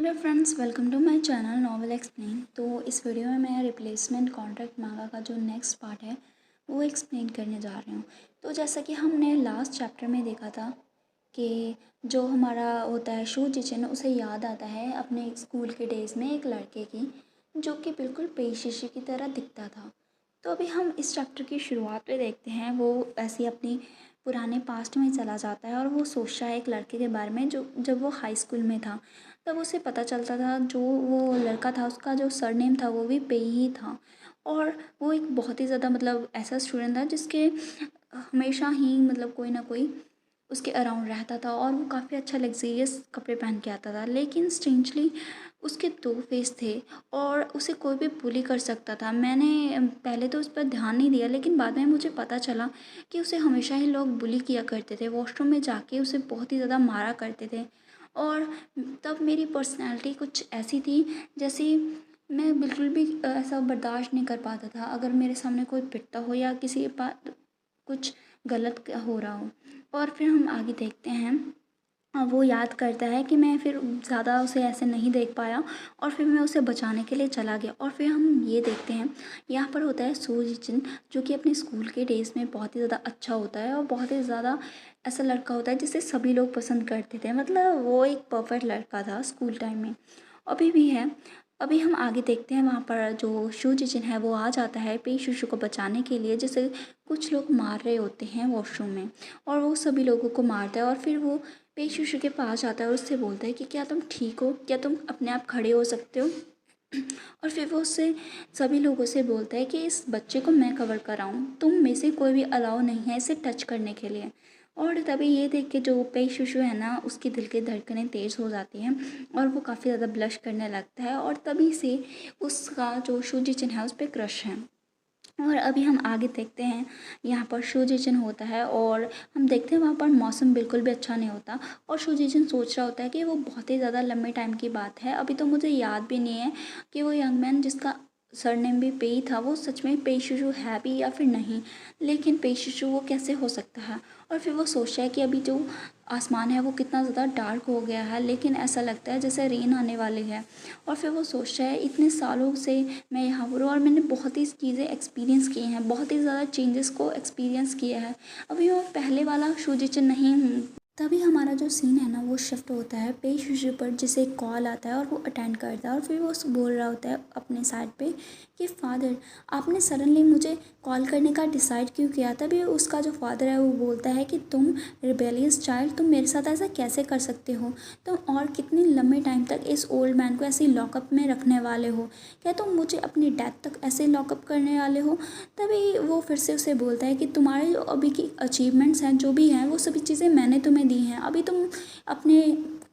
Hello friends, welcome to my channel novel explain. तो इस video में मैं रिप्लेसमेंट कॉन्ट्रैक्ट मांगा का जो नेक्स्ट पार्ट है वो एक्सप्लेन करने जा रही हूँ। तो जैसा कि हमने लास्ट चैप्टर में देखा था कि जो हमारा होता है शू जिचिन, उसे याद आता है अपने स्कूल के डेज़ में एक लड़के की जो कि बिल्कुल पेशिशी की तरह दिखता था। तो अभी हम इस चैप्टर की शुरुआत में देखते हैं वो ऐसी अपनी पुराने पास्ट में चला जाता है और वो सोचता है एक लड़के के बारे में जो जब वो हाई स्कूल में था तब उसे पता चलता था जो वो लड़का था उसका जो सरनेम था वो भी पे ही था। और वो एक बहुत ही ज़्यादा ऐसा स्टूडेंट था जिसके हमेशा ही कोई ना कोई उसके अराउंड रहता था और वो काफ़ी अच्छा लग्जरियस कपड़े पहन के आता था। लेकिन स्ट्रेंजली उसके दो फेस थे और उसे कोई भी बुली कर सकता था। मैंने पहले तो उस पर ध्यान नहीं दिया, लेकिन बाद में मुझे पता चला कि उसे हमेशा ही लोग बुली किया करते थे। वॉशरूम में जाके उसे बहुत ही ज़्यादा मारा करते थे। और तब मेरी पर्सनैलिटी कुछ ऐसी थी जैसे मैं बिल्कुल भी ऐसा बर्दाश्त नहीं कर पाता था अगर मेरे सामने कोई पिटता हो या किसी के पास कुछ गलत हो रहा हो। और फिर हम आगे देखते हैं, वो याद करता है कि मैं फिर ज़्यादा उसे ऐसे नहीं देख पाया और फिर मैं उसे बचाने के लिए चला गया। और फिर हम ये देखते हैं, यहाँ पर होता है सू जिचिन जो कि अपने स्कूल के डेज़ में बहुत ही ज़्यादा अच्छा होता है और बहुत ही ज़्यादा ऐसा लड़का होता है जिसे सभी लोग पसंद करते थे। वो एक परफेक्ट लड़का था स्कूल टाइम में, अभी भी है। अभी हम आगे देखते हैं, वहाँ पर जो शू जिचिन है वो आ जाता है पे शुशु को बचाने के लिए, जिसे कुछ लोग मार रहे होते हैं वॉशरूम में। और वो सभी लोगों को मारता है और फिर वो पे शुशु के पास आता है और उससे बोलता है कि क्या तुम ठीक हो, क्या तुम अपने आप खड़े हो सकते हो। और फिर वो उससे सभी लोगों से बोलता है कि इस बच्चे को मैं कवर कराऊं, तुम में से कोई भी अलाउ नहीं है इसे टच करने के लिए। और तभी ये देख के जो पे शुशु है ना, उसकी दिल की धड़कनें तेज़ हो जाती हैं और वो काफ़ी ज़्यादा ब्लश करने लगता है और तभी से उसका जो शू जिचिन है उस पर क्रश है। और अभी हम आगे देखते हैं, यहाँ पर शू जिचिन होता है और हम देखते हैं वहाँ पर मौसम बिल्कुल भी अच्छा नहीं होता। और शू जिचिन सोच रहा होता है कि वो बहुत ही ज़्यादा लंबे टाइम की बात है, अभी तो मुझे याद भी नहीं है कि वो यंग मैन जिसका सरनेम भी पे ही था वो सच में पे शुशु है भी या फिर नहीं। लेकिन पे शुशु वो कैसे हो सकता है। और फिर वो सोचता है कि अभी जो आसमान है वो कितना ज़्यादा डार्क हो गया है, लेकिन ऐसा लगता है जैसे रेन आने वाली है। और फिर वो सोचता है इतने सालों से मैं यहाँ पर हूँ और मैंने बहुत ही चीज़ें एक्सपीरियंस की हैं, बहुत ही ज़्यादा चेंजेस को एक्सपीरियंस किया है, अभी मैं पहले वाला शू जिचिन नहीं हूँ। तभी हमारा जो सीन है ना वो शिफ्ट होता है पे शुशु पर, जिसे एक कॉल आता है और वो अटेंड करता है। और फिर वो बोल रहा होता है अपने साइड पे कि फादर, आपने सडनली मुझे कॉल करने का डिसाइड क्यों किया। तभी उसका जो फादर है वो बोलता है कि तुम रिबेलियस चाइल्ड, तुम मेरे साथ ऐसा कैसे कर सकते हो, तुम और कितनी लंबे टाइम तक इस ओल्ड मैन को ऐसे लॉकअप में रखने वाले हो, क्या तुम मुझे अपनी डेथ तक ऐसे लॉकअप करने वाले हो। तभी वो फिर से उसे बोलता है कि तुम्हारे जो अभी की अचीवमेंट्स हैं जो भी हैं वो सभी चीज़ें मैंने तुम्हें दी हैं, अभी तुम अपने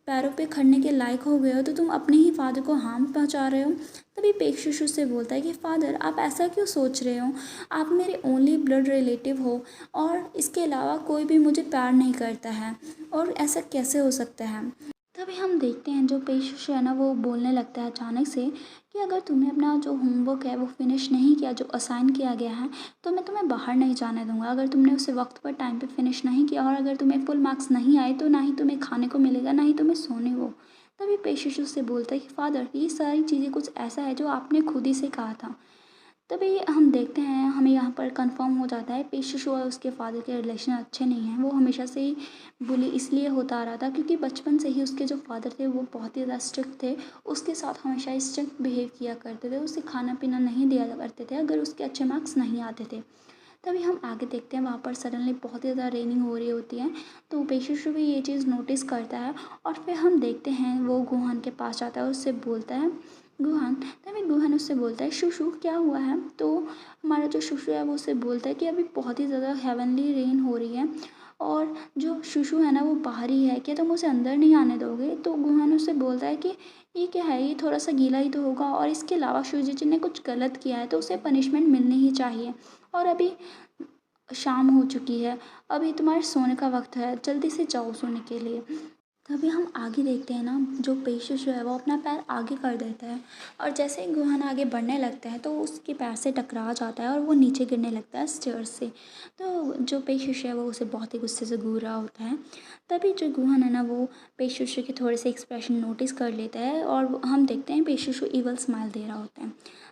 पैरों पे खड़ने के लायक हो गए हो तो तुम अपने ही फादर को हार्म पहुंचा रहे हो। तभी पेशुशु से बोलता है कि फादर, आप ऐसा क्यों सोच रहे हो, आप मेरे ओनली ब्लड रिलेटिव हो और इसके अलावा कोई भी मुझे प्यार नहीं करता है, और ऐसा कैसे हो सकता है। तभी हम देखते हैं जो पेशुशु है ना वो बोलने लगता है अचानक से कि अगर तुमने अपना जो होमवर्क है वो फिनिश नहीं किया जो असाइन किया गया है तो मैं तुम्हें बाहर नहीं जाने दूंगा। अगर तुमने उसे वक्त पर टाइम पे फिनिश नहीं किया और अगर तुम्हें फुल मार्क्स नहीं आए तो ना ही तुम्हें खाने को मिलेगा ना ही तुम्हें सोने को। तभी पेशुशु से बोलता है कि फादर, ये सारी चीज़ें कुछ ऐसा है जो आपने खुद ही से कहा था। तभी हम देखते हैं, हमें यहाँ पर कंफर्म हो जाता है पेशुशु और उसके फादर के रिलेशन अच्छे नहीं हैं। वो हमेशा से ही बुली इसलिए होता आ रहा था क्योंकि बचपन से ही उसके जो फादर थे वो बहुत ही ज़्यादा स्ट्रिक्ट थे, उसके साथ हमेशा स्ट्रिक्ट बिहेव किया करते थे, उसे खाना पीना नहीं दिया करते थे अगर उसके अच्छे मार्क्स नहीं आते थे। तभी हम आगे देखते हैं, वहाँ पर सडनली बहुत ही ज़्यादा रेनिंग हो रही होती है तो पेशुशु भी ये चीज़ नोटिस करता है। और फिर हम देखते हैं वो गुहान के पास जाता है और उससे बोलता है गुहान। तभी गुहान उससे बोलता है शुशु क्या हुआ है। तो हमारा जो शुशु है वो उससे बोलता है कि अभी बहुत ही ज़्यादा हेवनली रेन हो रही है और जो शुशु है ना वो बाहर ही है, क्या तुम उसे अंदर नहीं आने दोगे। तो गुहान उससे बोलता है कि ये क्या है, ये थोड़ा सा गीला ही तो होगा और इसके अलावा शुजिची ने कुछ गलत किया है तो उसे पनिशमेंट मिलनी ही चाहिए। और अभी शाम हो चुकी है, अभी तुम्हारे सोने का वक्त है, जल्दी से जाओ सोने के लिए। तभी हम आगे देखते हैं ना, जो पेशुशु है वो अपना पैर आगे कर देता है और जैसे ही गुहान आगे बढ़ने लगता है तो उसके पैर से टकरा जाता है और वो नीचे गिरने लगता है स्टेयर्स से। तो जो पेशुशु है वो उसे बहुत ही गुस्से से घूर रहा होता है। तभी जो गुहान है ना वो पेशुशु के थोड़े से एक्सप्रेशन नोटिस कर लेता है और हम देखते हैं पेशुशु इवल स्माइल दे रहा होता है।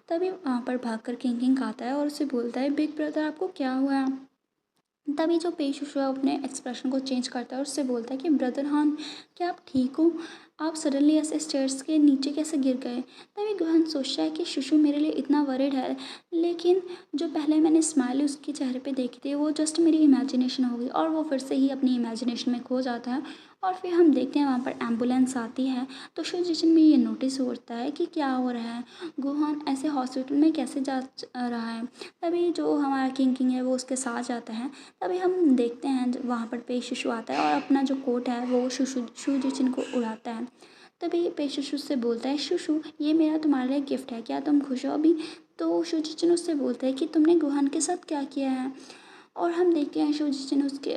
तभी वहाँ पर भाग कर किंग किंग आता है और उसे बोलता है, बिग ब्रदर आपको क्या हुआ। तभी जो पेशुशु है अपने एक्सप्रेशन को चेंज करता है और उससे बोलता है कि ब्रदर हान, क्या आप ठीक हो? आप सडनली ऐसे स्टेयर्स के नीचे कैसे गिर गए? तभी गुहान सोचता है कि शुशु मेरे लिए इतना वरिड है, लेकिन जो पहले मैंने स्माइल उसके चेहरे पे देखी थी वो जस्ट मेरी इमेजिनेशन हो गई और वो फिर से ही अपनी इमेजिनेशन में खो जाता है। और फिर हम देखते हैं वहाँ पर एम्बुलेंस आती है तो शुजिचिन में ये नोटिस होता है कि क्या हो रहा है, गुहान ऐसे हॉस्पिटल में कैसे जा रहा है। तभी जो हमारा किंग किंग है वो उसके साथ जाता है। तभी हम देखते हैं वहाँ पर पेशुशु आता है और अपना जो कोट है वो शुजिचिन को उड़ाता है। तभी पेशुशु से बोलता है, शुशु ये मेरा तुम्हारे लिए गिफ्ट है, क्या तुम खुश हो अभी? तो शुजिचिन उससे बोलता है कि तुमने गुहान के साथ क्या किया है। और हम देखते हैं शुजिचिन उसके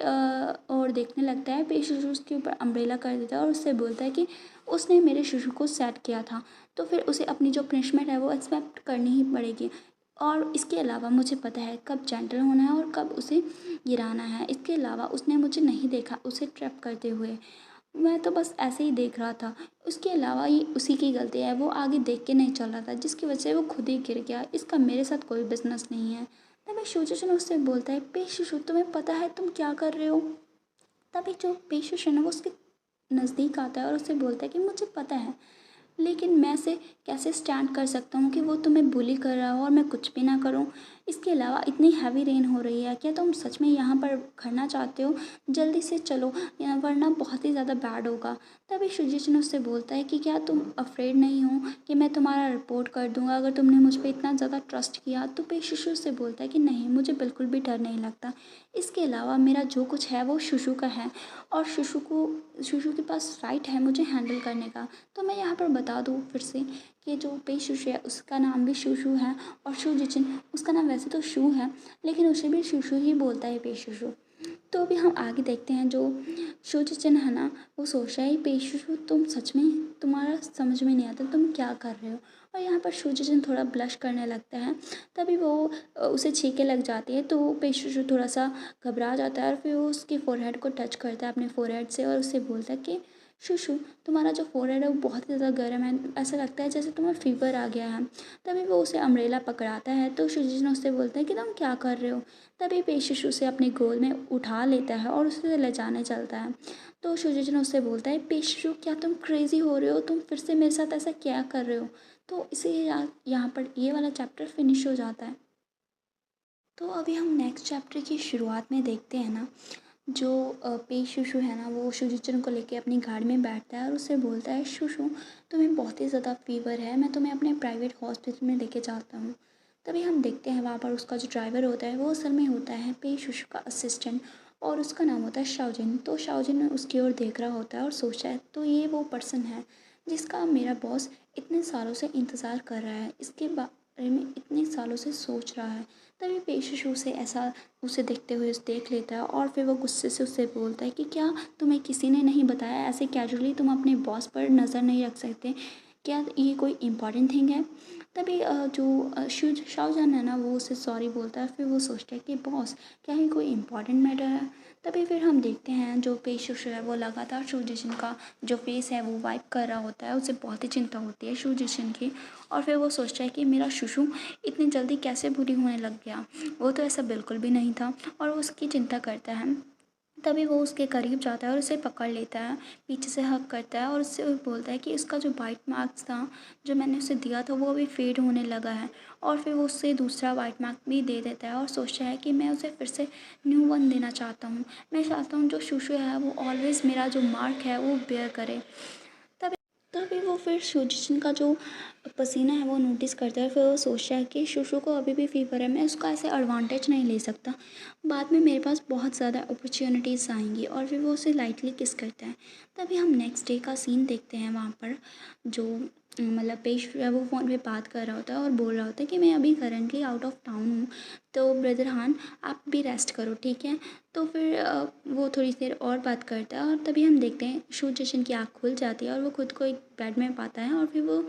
और देखने लगता है। पेशुशु उसके ऊपर अम्ब्रेला कर देता है और उससे बोलता है कि उसने मेरे शुशु को सेट किया था, तो फिर उसे अपनी जो पनिशमेंट है वो एक्सेप्ट करनी ही पड़ेगी। और इसके अलावा मुझे पता है कब जेंटल होना है और कब उसे गिराना है। इसके अलावा उसने मुझे नहीं देखा उसे ट्रैप करते हुए, मैं तो बस ऐसे ही देख रहा था। उसके अलावा ये उसी की गलती है, वो आगे देख के नहीं चल रहा था जिसकी वजह से वो खुद ही गिर गया, इसका मेरे साथ कोई बिजनेस नहीं है। तभी शुजिचिन उससे बोलता है, पेशुशु तुम्हें पता है तुम क्या कर रहे हो? तभी जो पेशुशु है ना वो उसके नज़दीक आता है और उससे बोलता है कि मुझे पता है, लेकिन मैं से कैसे स्टैंड कर सकता हूँ कि वो तुम्हें बुली कर रहा हो और मैं कुछ भी ना करूँ। इसके अलावा इतनी हैवी रेन हो रही है, क्या तुम सच में यहाँ पर खड़ना चाहते हो? जल्दी से चलो वरना बहुत ही ज़्यादा बैड होगा। तभी शुजिचिन उससे बोलता है कि क्या तुम अफ्रेड नहीं हो कि मैं तुम्हारा रिपोर्ट कर दूंगा अगर तुमने मुझ पर इतना ज़्यादा ट्रस्ट किया? तो पेशुशु से बोलता है कि नहीं, मुझे बिल्कुल भी डर नहीं लगता। इसके अलावा मेरा जो कुछ है वो शुशु का है और शुशु के पास राइट है मुझे हैंडल करने का। तो मैं यहाँ पर बता दूँ फिर से कि जो पेशुशु है उसका नाम भी शुशु है और शुजिचिन उसका नाम वैसे तो शू है लेकिन उसे भी शुशु ही बोलता है पेशुशु। तो अभी हम आगे देखते हैं जो शुजिचिन है ना वो सोच रहा है, पेशुशु तुम सच में, तुम्हारा समझ में नहीं आता तुम क्या कर रहे हो। और यहाँ पर शुजिचिन थोड़ा ब्लश करने लगता है। तभी वो उसे छींके लग जाती है तो पेशुशु थोड़ा सा घबरा जाता है और फिर वो उसके फोरहेड को टच करता है अपने फोरहेड से और उससे बोलता है कि शुशु तुम्हारा जो फोरहेड है वो बहुत ही ज़्यादा गर्म है, ऐसा लगता है जैसे तुम्हें फीवर आ गया है। तभी वो उसे अम्ब्रेला पकड़ाता है तो शुजिचिन उससे बोलता है कि तुम क्या कर रहे हो। तभी पेशुशु उसे अपनी गोद में उठा लेता है और उसे ले जाने चलता है। तो शुजिचिन उससे बोलता है, पेशुशु क्या तुम क्रेजी हो रहे हो, तुम फिर से मेरे साथ ऐसा क्या कर रहे हो? तो इसे यहाँ पर ये वाला चैप्टर फिनिश हो जाता है। तो अभी हम नेक्स्ट चैप्टर की शुरुआत में देखते हैं ना, जो पेशुशु है ना वो शुजिचिन को लेके अपनी गाड़ी में बैठता है और उससे बोलता है, शुशु तुम्हें बहुत ही ज़्यादा फीवर है, मैं तुम्हें अपने प्राइवेट हॉस्पिटल में लेके जाता हूँ। तभी हम देखते हैं वहाँ पर उसका जो ड्राइवर होता है वो असल में होता है पेशुशु का असिस्टेंट और उसका नाम होता है शाओजिन। तो शाओजिन उसकी ओर देख रहा होता है और सोचता है, तो ये वो पर्सन है जिसका मेरा बॉस इतने सालों से इंतज़ार कर रहा है, इसके बारे में इतने सालों से सोच रहा है। तभी पेशुशु से ऐसा उसे देखते हुए देख लेता है और फिर वो गुस्से से उससे बोलता है कि क्या तुम्हें किसी ने नहीं बताया, ऐसे कैजुअली तुम अपने बॉस पर नज़र नहीं रख सकते, क्या ये कोई इम्पॉर्टेंट थिंग है? तभी जो शाओजन है ना वो उसे सॉरी बोलता है। फिर वो सोचता है कि बॉस क्या ये कोई इम्पॉर्टेंट मैटर है? तभी फिर हम देखते हैं जो पेशुशु है वो लगातार शुजिचिन का जो फेस है वो वाइप कर रहा होता है, उसे बहुत ही चिंता होती है शुजिचिन की। और फिर वो सोचता है कि मेरा शुशु इतनी जल्दी कैसे बुरी होने लग गया, वो तो ऐसा बिल्कुल भी नहीं था। और वो उसकी चिंता करता है। तभी वो उसके करीब जाता है और उसे पकड़ लेता है, पीछे से हग करता है और उससे बोलता है कि इसका जो बाइट मार्क्स था जो मैंने उसे दिया था वो अभी फेड होने लगा है। और फिर वो उससे दूसरा बाइट मार्क भी दे देता है और सोचता है कि मैं उसे फिर से न्यू वन देना चाहता हूँ। मैं चाहता हूँ जो शुशु है वो ऑलवेज़ मेरा जो मार्क है वो बेयर करे। तभी तभी वो फिर शुजिचिन का जो पसीना है वो नोटिस करता है। फिर वो सोचता है कि शुशु को अभी भी फीवर है, मैं उसका ऐसे एडवांटेज नहीं ले सकता, बाद में मेरे पास बहुत ज़्यादा अपॉर्चुनिटीज़ आएंगी। और फिर वो उसे लाइटली किस करता है। तभी हम नेक्स्ट डे का सीन देखते हैं वहाँ पर जो मतलब पेश जो है वो फ़ोन पे बात कर रहा होता है और बोल रहा होता है कि मैं अभी करंटली आउट ऑफ टाउन हूँ, तो ब्रदर हान आप भी रेस्ट करो, ठीक है। तो फिर वो थोड़ी देर और बात करता है और तभी हम देखते हैं शू जशन की आँख खुल जाती है और वो खुद को एक बेड में पाता है और फिर वो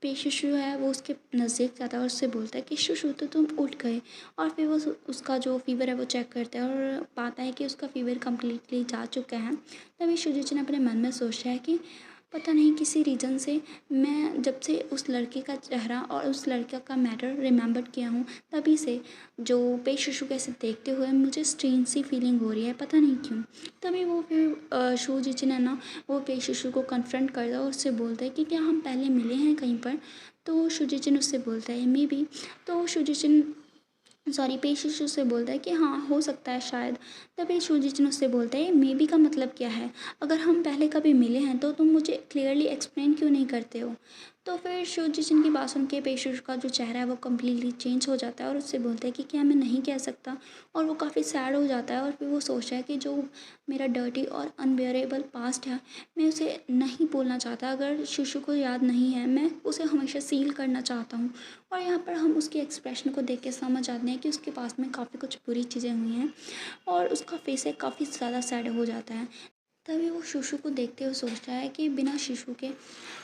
पेशुशु है वो उसके नज़दीक जाता है और उससे बोलता है कि शुशु तो तुम उठ गए। और फिर वो उसका जो फ़ीवर है वो चेक करता है और पाता है कि उसका फ़ीवर कम्प्लीटली जा चुका है। तभी शुजूचन अपने मन में सोचता है कि पता नहीं किसी रीज़न से मैं जब से उस लड़के का चेहरा और उस लड़के का मैटर रिमेंबर किया हूँ, तभी से जो पेशुशु कैसे देखते हुए मुझे स्ट्रेंज सी फीलिंग हो रही है, पता नहीं क्यों। तभी वो फिर शूजिचिन है ना, वो पेशुशु को कन्फ्रंट करता है और उससे बोलता है कि क्या हम पहले मिले हैं कहीं पर। तो शूजिचिन उससे बोलता है मे बी। तो शूजिचिन सॉरी पेशिश से बोलता है कि हाँ हो सकता है शायद। तभी शूजिचिन उससे बोलता है मे बी का मतलब क्या है, अगर हम पहले कभी मिले हैं तो तुम मुझे क्लियरली एक्सप्लेन क्यों नहीं करते हो। तो फिर शूजिचिन की बात सुन के पेशिश का जो चेहरा है वो कम्प्लीटली चेंज हो जाता है और उससे बोलता है कि क्या मैं नहीं कह सकता। और वो काफ़ी सैड हो जाता है और फिर वो सोचता है कि जो मेरा डर्टी और अनबियरेबल पास्ट है मैं उसे नहीं बोलना चाहता। अगर शुशु को याद नहीं है मैं उसे हमेशा सील करना चाहता हूँ। और यहाँ पर हम उसके एक्सप्रेशन को देख के समझ जाते हैं कि उसके पास में काफ़ी कुछ बुरी चीज़ें हुई हैं और उसका फेस है काफ़ी ज़्यादा सैड हो जाता है। तभी वो शुशु को देखते हुए सोचता है कि बिना शिशु के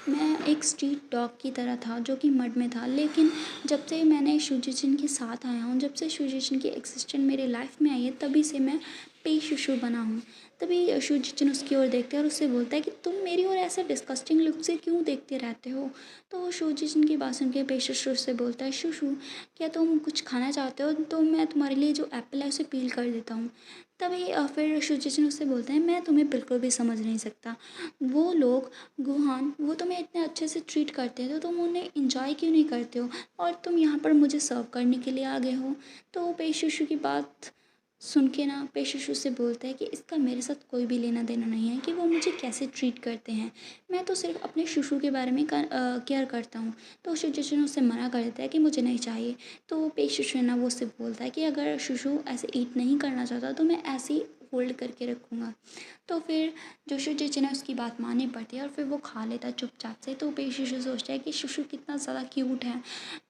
मैं एक स्ट्रीट डॉग की तरह था जो कि मड में था, लेकिन जब से मैंने शुजिचिन के साथ आया हूँ, जब से शुजिचिन की एक्सिस्टेंस मेरी लाइफ में आई है, तभी से मैं पे शुशु बना हूँ। तभी शुजिचिन उसकी ओर देखते हैं और उससे बोलता है कि तुम मेरी ओर ऐसे डिस्कस्टिंग लुक से क्यों देखते रहते हो। तो शुजिचिन की बात सुन के पे शुशु से बोलता है शुशु क्या तुम कुछ खाना चाहते हो, तो मैं तुम्हारे लिए जो एप्पल है उसे पील कर देता हूँ। तभी फिर शुजिचिन उससे बोलते हैं मैं तुम्हें बिल्कुल भी समझ नहीं सकता। वो लोग गुहान वो तुम्हें इतने अच्छे से ट्रीट करते हैं तो तुम उन्हें इंजॉय क्यों नहीं करते हो और तुम यहाँ पर मुझे सर्व करने के लिए आ गए हो। तो पेशुशु की बात सुन के ना पेशुशु से बोलता है कि इसका मेरे साथ कोई भी लेना देना नहीं है कि वो मुझे कैसे ट्रीट करते हैं, मैं तो सिर्फ अपने शुशु के बारे में केयर करता हूँ। तो शुशु ने उससे मना कर देता है कि मुझे नहीं चाहिए। तो पेशुशु ना वो उससे बोलता है कि अगर शुशु ऐसे ईट नहीं करना चाहता तो मैं ऐसे ही होल्ड करके रखूँगा। तो फिर जो शुचिचिन है उसकी बात माननी पड़ती है और फिर वो खा लेता है चुपचाप से। तो पेशिशु सोचता है कि शुशु कितना ज़्यादा क्यूट है,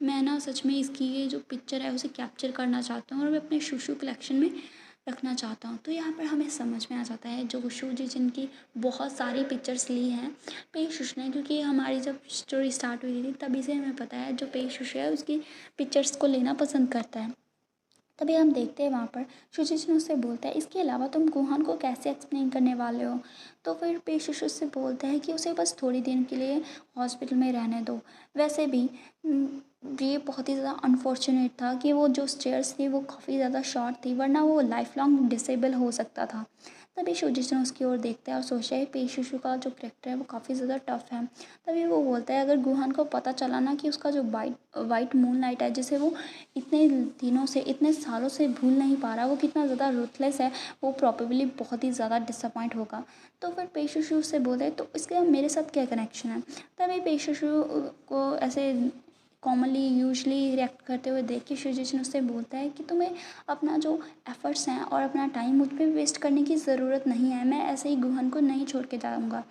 मैं ना सच में इसकी ये जो पिक्चर है उसे कैप्चर करना चाहता हूँ और मैं अपने शुशु कलेक्शन में रखना चाहता हूँ। तो यहाँ पर हमें समझ में आ जाता है जो शुजिचिन की बहुत सारी पिक्चर्स ली हैं पेशिशु ने, क्योंकि हमारी जब स्टोरी स्टार्ट हुई थी तभी से हमें पता है जो पेशिशु है उसकी पिक्चर्स को लेना पसंद करता है। तभी हम देखते हैं वहाँ पर शुचिचिन उससे बोलता है इसके अलावा तुम गुहान को कैसे एक्सप्लेन करने वाले हो। तो फिर पेशुश उससे बोलता है कि उसे बस थोड़ी दिन के लिए हॉस्पिटल में रहने दो। वैसे भी ये बहुत ही ज़्यादा अनफॉर्चुनेट था कि वो जो स्टेयर्स थी वो काफ़ी ज़्यादा शॉर्ट थी, वरना वो लाइफ लॉन्ग डिसेबल हो सकता था। तभी शुचिचिन उसकी ओर देखता है और सोचता है पेशुशु का जो करेक्टर है वो काफ़ी ज़्यादा टफ है। तभी वो बोलता है अगर गुहान को पता चला ना कि उसका जो वाइट मून लाइट है जिसे वो इतने दिनों से इतने सालों से भूल नहीं पा रहा, वो कितना ज़्यादा रूथलेस है, वो प्रॉबेबली बहुत ही ज़्यादा डिसअपॉइंट होगा। तो फिर पेशुशु से बोले तो इसके मेरे साथ क्या कनेक्शन है। तभी पेशुशु को ऐसे कॉमनली यूजली रिएक्ट करते हुए देख के शुजिचिन उससे बोलता है कि तुम्हें अपना जो एफर्ट्स हैं और अपना टाइम मुझ पे वेस्ट करने की ज़रूरत नहीं है, मैं ऐसे ही गुहन को नहीं छोड़ के जाऊँगा।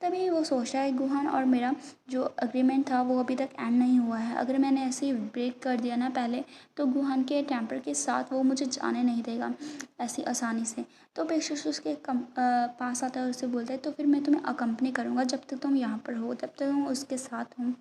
तभी वो सोचता है गुहान और मेरा जो एग्रीमेंट था वो अभी तक एंड नहीं हुआ है, अगर मैंने ऐसे ही ब्रेक कर दिया ना पहले तो गुहान के टेम्पर के साथ वो मुझे जाने नहीं देगा ऐसी आसानी से। तो पेशुश उसके पास आता है और उससे बोलता है तो फिर मैं तुम्हें अकम्पनी करूँगा जब तक तुम यहाँ पर हो, जब तक तुम उसके साथ हो।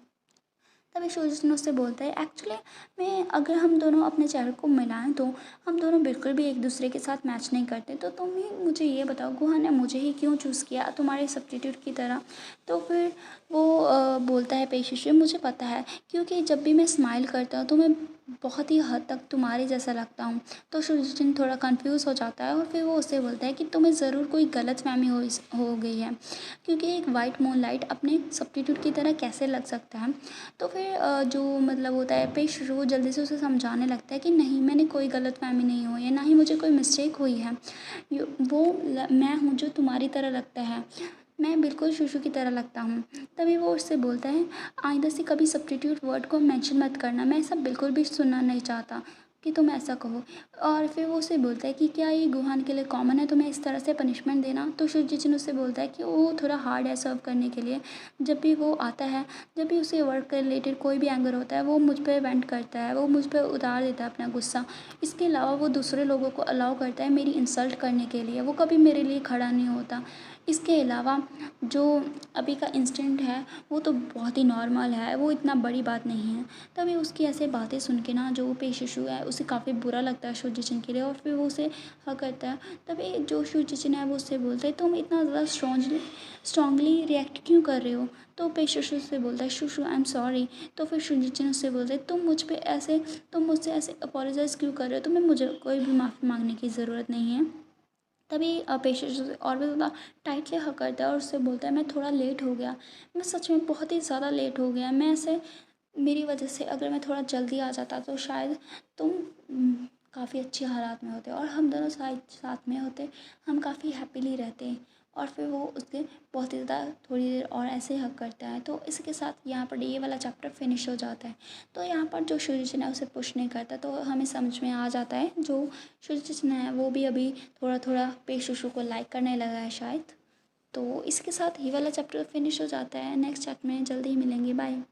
तभी सूरज उससे बोलता है एक्चुअली मैं अगर हम दोनों अपने चेहरे को मिलाएं तो हम दोनों बिल्कुल भी एक दूसरे के साथ मैच नहीं करते, तो तुम ही मुझे ये बताओ गुहा ने मुझे ही क्यों चूज़ किया तुम्हारे सब्स्टिट्यूट की तरह। तो फिर वो बोलता है पेशिश मुझे पता है क्योंकि जब भी मैं स्माइल करता हूँ तो मैं बहुत ही हद तक तुम्हारे जैसा लगता हूँ। तो सुरजिन थोड़ा कंफ्यूज हो जाता है और फिर वो उससे बोलता है कि तुम्हें ज़रूर कोई गलतफहमी हो गई है, क्योंकि एक वाइट मून लाइट अपने सब्स्टिट्यूट की तरह कैसे लग सकता है। तो फिर जो मतलब होता है पेश वो जल्दी से उसे समझाने लगता है कि नहीं मैंने कोई गलतफहमी नहीं हुई है, ना ही मुझे कोई मिस्टेक हुई है। मैं हूँ जो तुम्हारी तरह लगता है, मैं बिल्कुल शुशु की तरह लगता हूँ। तभी वो उससे बोलता है आइंदा से कभी सब्स्टिट्यूट वर्ड को मेंशन मत करना, मैं ऐसा बिल्कुल भी सुनना नहीं चाहता। कि तुम ऐसा कहो। और फिर वो उससे बोलता है कि क्या ये गुहान के लिए कॉमन है तुम्हें इस तरह से पनिशमेंट देना। तो शुजिचिन उससे बोलता है कि वो थोड़ा हार्ड है सर्व करने के लिए। जब भी वो आता है, जब भी उसे वर्क के रिलेटेड कोई भी एंगर होता है, वो मुझ पे वेंट करता है, वो मुझ पे उतार देता है अपना गुस्सा। इसके अलावा वो दूसरे लोगों को अलाउ करता है मेरी इंसल्ट करने के लिए, वो कभी मेरे लिए खड़ा नहीं होता। इसके अलावा जो अभी का इंसिडेंट है वो तो बहुत ही नॉर्मल है, वो इतना बड़ी बात नहीं है। तभी उसकी ऐसे बातें सुन के ना जो पेशिशु है उसे काफ़ी बुरा लगता है शुजिचिन के लिए, और फिर वो उसे हक करता है। तभी जो शुजिचिन है वो उससे बोलता है तुम इतना ज़्यादा स्ट्रांगली रिएक्ट क्यों कर रहे हो। तो पेशिशु से बोलता है शुशु आई एम सॉरी। तो फिर शुजिचिन उससे बोलता है तुम मुझसे ऐसे अपोलोजाइज़ क्यों कर रहे हो, तुम्हें मुझे कोई भी माफ़ी मांगने की ज़रूरत नहीं है। तभी पेशेंस उसे और भी ज़्यादा टाइटली हग करता है और उससे बोलता है मैं थोड़ा लेट हो गया, मैं सच में बहुत ही ज़्यादा लेट हो गया, मैं ऐसे मेरी वजह से अगर मैं थोड़ा जल्दी आ जाता तो शायद तुम काफ़ी अच्छे हालात में होते और हम दोनों साथ साथ में होते, हम काफ़ी हैप्पीली रहते। और फिर वो उसके बहुत ही ज़्यादा थोड़ी देर और ऐसे हग करता है। तो इसके साथ यहाँ पर ये वाला चैप्टर फिनिश हो जाता है। तो यहाँ पर जो शुजिचिन है उसे पुश नहीं करता, तो हमें समझ में आ जाता है जो शुजिचिन है वो भी अभी थोड़ा थोड़ा पेशुशु को लाइक करने लगा है शायद। तो इसके साथ ये वाला चैप्टर फिनिश हो जाता है। नेक्स्ट चैप्टर में जल्दी ही मिलेंगे। बाय।